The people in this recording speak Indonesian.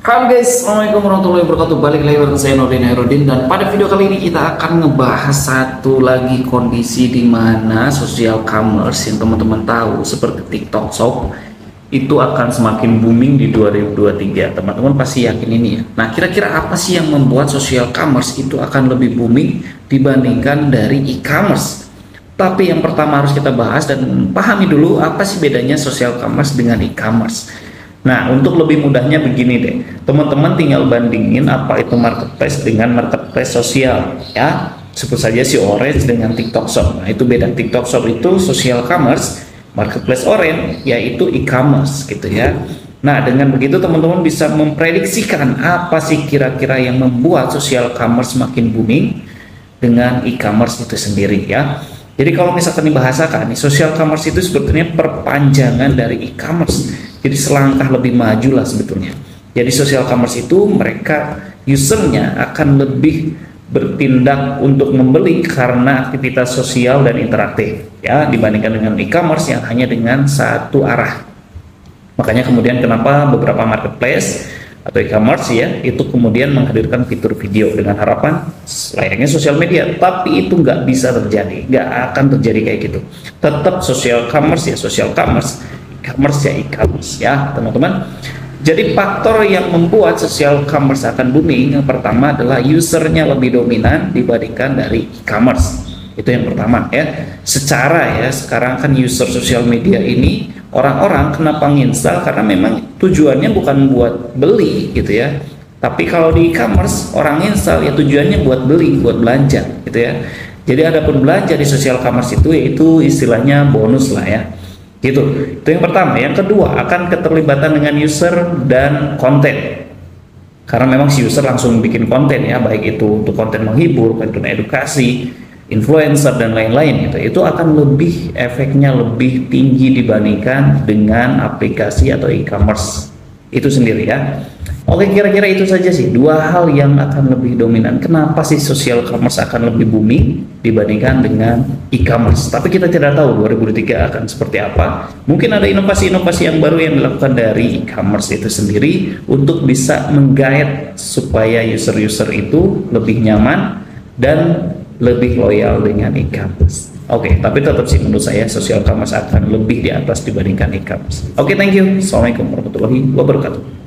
Halo guys, assalamualaikum warahmatullahi wabarakatuh. Balik lagi bersama saya Nurdin Hairudin, dan pada video kali ini kita akan ngebahas satu lagi kondisi di mana social commerce yang teman-teman tahu seperti TikTok Shop itu akan semakin booming di 2023. Teman-teman pasti yakin ini ya. Nah, kira-kira apa sih yang membuat social commerce itu akan lebih booming dibandingkan dari e-commerce? Tapi yang pertama harus kita bahas dan pahami dulu apa sih bedanya social commerce dengan e-commerce. Nah, untuk lebih mudahnya begini deh, teman-teman tinggal bandingin apa itu marketplace dengan marketplace sosial ya. Sebut saja si Orange dengan TikTok Shop. Nah, itu beda. TikTok Shop itu social commerce, marketplace Orange yaitu e-commerce gitu ya. Nah, dengan begitu teman-teman bisa memprediksikan apa sih kira-kira yang membuat social commerce makin booming dengan e-commerce itu sendiri ya. Jadi kalau misalkan dibahasakan, social commerce itu sebetulnya perpanjangan dari e-commerce. Jadi selangkah lebih maju lah sebetulnya. Jadi social commerce itu mereka usernya akan lebih bertindak untuk membeli karena aktivitas sosial dan interaktif ya, dibandingkan dengan e-commerce yang hanya dengan satu arah. Makanya kemudian kenapa beberapa marketplace atau e-commerce ya itu kemudian menghadirkan fitur video dengan harapan layaknya sosial media, tapi itu nggak bisa terjadi, nggak akan terjadi kayak gitu. Tetap social commerce ya social commerce, e-commerce ya e-commerce ya teman-teman. Jadi faktor yang membuat social commerce akan booming yang pertama adalah usernya lebih dominan dibandingkan dari e-commerce. Itu yang pertama ya. Secara ya sekarang kan user sosial media ini orang-orang kenapa nginstal karena memang tujuannya bukan buat beli gitu ya. Tapi kalau di e-commerce orang install ya tujuannya buat beli, buat belanja gitu ya. Jadi adapun belanja di social commerce itu istilahnya bonus lah ya. Gitu. Itu yang pertama. Yang kedua akan keterlibatan dengan user dan konten. Karena memang si user langsung bikin konten ya, baik itu untuk konten menghibur, konten edukasi, influencer dan lain-lain gitu. Itu akan lebih efeknya lebih tinggi dibandingkan dengan aplikasi atau e-commerce itu sendiri ya. Oke, kira-kira itu saja sih dua hal yang akan lebih dominan. Kenapa sih social commerce akan lebih booming dibandingkan dengan e-commerce? Tapi kita tidak tahu 2023 akan seperti apa. Mungkin ada inovasi-inovasi yang baru yang dilakukan dari e-commerce itu sendiri untuk bisa menggait supaya user-user itu lebih nyaman dan lebih loyal dengan e-commerce. Oke, tapi tetap sih menurut saya social commerce akan lebih di atas dibandingkan e-commerce. Oke, thank you. Assalamualaikum warahmatullahi wabarakatuh.